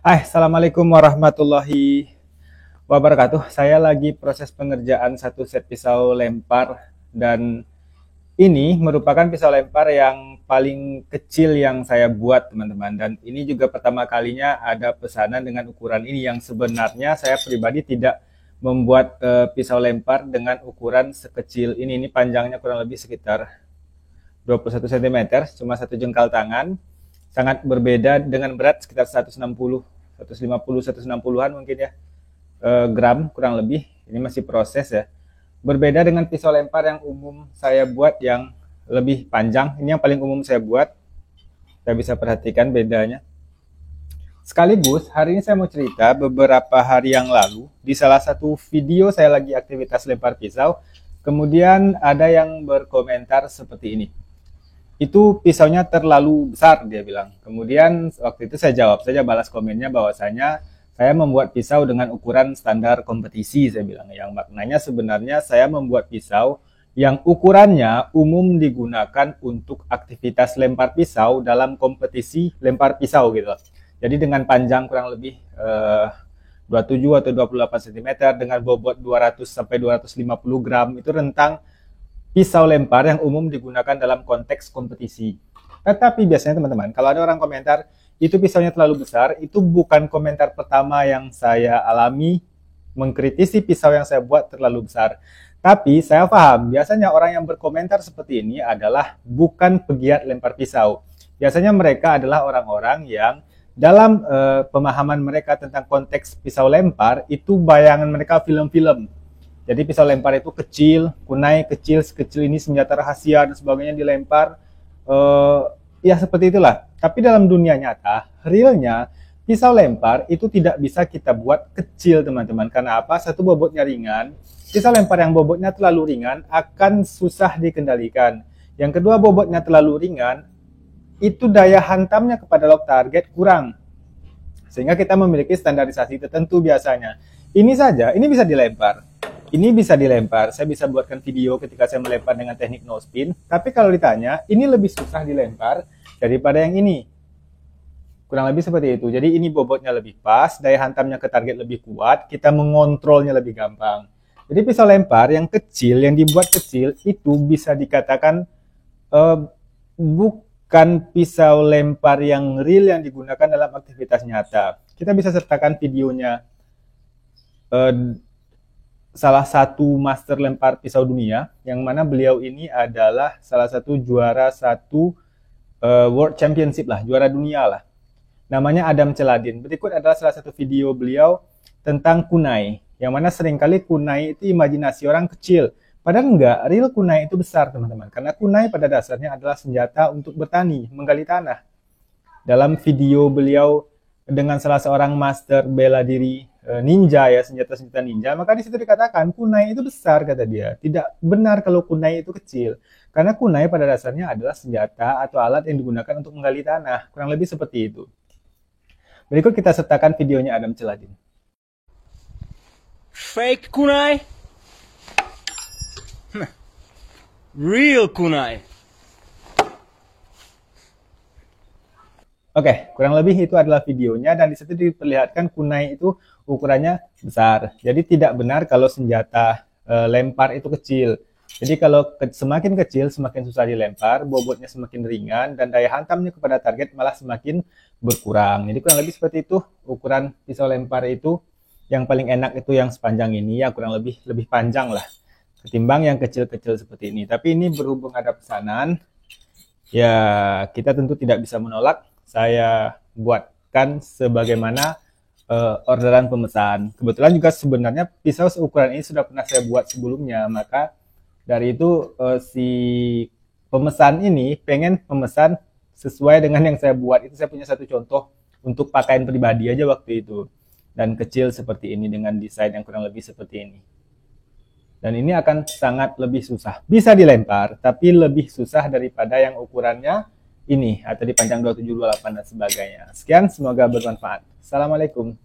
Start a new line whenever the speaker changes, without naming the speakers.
Assalamualaikum warahmatullahi wabarakatuh. Saya lagi proses pengerjaan satu set pisau lempar dan ini merupakan pisau lempar yang paling kecil yang saya buat, teman-teman. Dan ini juga pertama kalinya ada pesanan dengan ukuran ini yang sebenarnya saya pribadi tidak membuat pisau lempar dengan ukuran sekecil ini. Ini panjangnya kurang lebih sekitar 21 cm, cuma satu jengkal tangan. Sangat berbeda dengan berat sekitar 160, 150, 160-an mungkin ya, gram kurang lebih. Ini masih proses ya. Berbeda dengan pisau lempar yang umum saya buat yang lebih panjang. Ini yang paling umum saya buat. Kita bisa perhatikan bedanya. Sekaligus hari ini saya mau cerita beberapa hari yang lalu di salah satu video saya lagi aktivitas lempar pisau. Kemudian ada yang berkomentar seperti ini. Itu pisaunya terlalu besar, dia bilang. Kemudian waktu itu saya jawab saja, balas komennya bahwasanya saya membuat pisau dengan ukuran standar kompetisi, saya bilang. Yang maknanya sebenarnya saya membuat pisau yang ukurannya umum digunakan untuk aktivitas lempar pisau dalam kompetisi lempar pisau gitu. Jadi dengan panjang kurang lebih 27 atau 28 cm dengan bobot 200 sampai 250 gram, itu rentang pisau lempar yang umum digunakan dalam konteks kompetisi. Tetapi biasanya teman-teman, kalau ada orang komentar, itu pisaunya terlalu besar, itu bukan komentar pertama yang saya alami mengkritisi pisau yang saya buat terlalu besar. Tapi saya paham, biasanya orang yang berkomentar seperti ini adalah bukan pegiat lempar pisau. Biasanya mereka adalah orang-orang yang dalam pemahaman mereka tentang konteks pisau lempar, itu bayangan mereka film-film. Jadi pisau lempar itu kecil, kunai kecil, sekecil ini senjata rahasia dan sebagainya dilempar. Ya seperti itulah. Tapi dalam dunia nyata, realnya pisau lempar itu tidak bisa kita buat kecil, teman-teman. Karena apa? Satu, bobotnya ringan. Pisau lempar yang bobotnya terlalu ringan akan susah dikendalikan. Yang kedua, bobotnya terlalu ringan, itu daya hantamnya kepada lock target kurang. Sehingga kita memiliki standarisasi tertentu biasanya. Ini saja, ini bisa dilempar. Ini bisa dilempar, saya bisa buatkan video ketika saya melempar dengan teknik no spin. Tapi kalau ditanya, ini lebih susah dilempar daripada yang ini. Kurang lebih seperti itu. Jadi ini bobotnya lebih pas, daya hantamnya ke target lebih kuat, kita mengontrolnya lebih gampang. Jadi pisau lempar yang kecil, yang dibuat kecil, itu bisa dikatakan bukan pisau lempar yang real yang digunakan dalam aktivitas nyata. Kita bisa sertakan videonya salah satu master lempar pisau dunia, yang mana beliau ini adalah salah satu juara satu World Championship lah, juara dunia lah. Namanya Adam Celadin. Berikut adalah salah satu video beliau tentang kunai, yang mana seringkali kunai itu imajinasi orang kecil. Padahal enggak, real kunai itu besar, teman-teman. Karena kunai pada dasarnya adalah senjata untuk bertani, menggali tanah. Dalam video beliau dengan salah seorang master bela diri ninja ya, senjata-senjata ninja, maka di situ dikatakan kunai itu besar, kata dia. Tidak benar kalau kunai itu kecil. Karena kunai pada dasarnya adalah senjata atau alat yang digunakan untuk menggali tanah. Kurang lebih seperti itu. Berikut kita sertakan videonya Adam Celadin.
Fake kunai. Real kunai.
Oke, kurang lebih itu adalah videonya dan di situ diperlihatkan kunai itu ukurannya besar. Jadi tidak benar kalau senjata lempar itu kecil. Jadi kalau semakin kecil semakin susah dilempar, bobotnya semakin ringan dan daya hantamnya kepada target malah semakin berkurang. Jadi kurang lebih seperti itu ukuran pisau lempar itu. Yang paling enak itu yang sepanjang ini ya, kurang lebih panjang lah ketimbang yang kecil-kecil seperti ini. Tapi ini berhubung ada pesanan, ya kita tentu tidak bisa menolak. Saya buatkan sebagaimana orderan pemesan. Kebetulan juga sebenarnya pisau seukuran ini sudah pernah saya buat sebelumnya, maka dari itu si pemesan ini pengen pemesan sesuai dengan yang saya buat. Itu saya punya satu contoh untuk pakaian pribadi aja waktu itu, dan kecil seperti ini dengan desain yang kurang lebih seperti ini. Dan ini akan sangat lebih susah. Bisa dilempar, tapi lebih susah daripada yang ukurannya ini, atau dipanjang 27, 28 dan sebagainya. Sekian, semoga bermanfaat. Assalamualaikum.